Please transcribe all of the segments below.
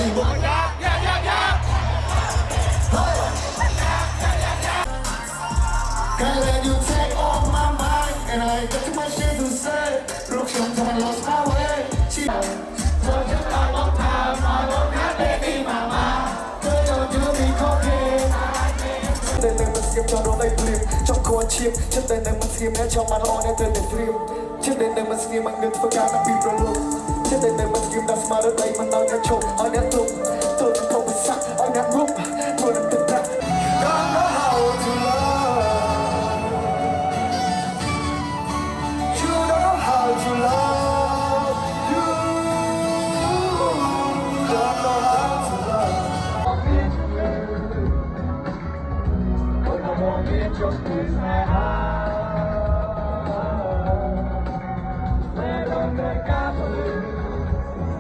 Can't let you take all my mind, and I got too much shit to say. Look, sometimes I lost my way. She told you I won't have baby mama. Girl, don't do me cocaine. តែនឹងមិនស្ងៀមចង់រកអីព្រៀបចង់គួរឈាមចិត្តតែនឹងមិនស្ងៀមអ្នកចង់បានល្អអ្នកត្រូវតែព្រៀបចិត្តតែនឹងមិនស្ងៀមមកនឹងធ្វើការពីប្រលប់ចិត្តតែនឹងមិនស្ងៀមដល់ស្មារតីមិនដល់អ្នកឈប់ឲ្យអ្នកទុំទុំពុកសាក់ឲ្យអ្នករុំធ្វើនឹងទឹកប្រាក់ Don't know how to love You don't know how to love You don't know how to love Just please my heart. Let on the gasoline.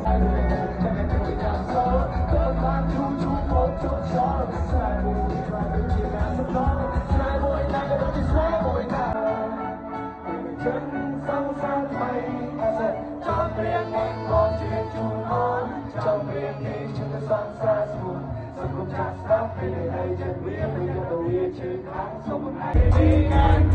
I don't know if I'm so. The man to walk to shore. Sad boy, try to keep us alone. Sad boy, now you're just sad boy now. Chân sông san mây, trong riêng anh có chuyện chung hôn. Trong riêng đi chân sông xa xuống. Sông cũng chặt stop vì đây chân biết bây giờ tôi biết chuyện tháng sống một ngày đi ngang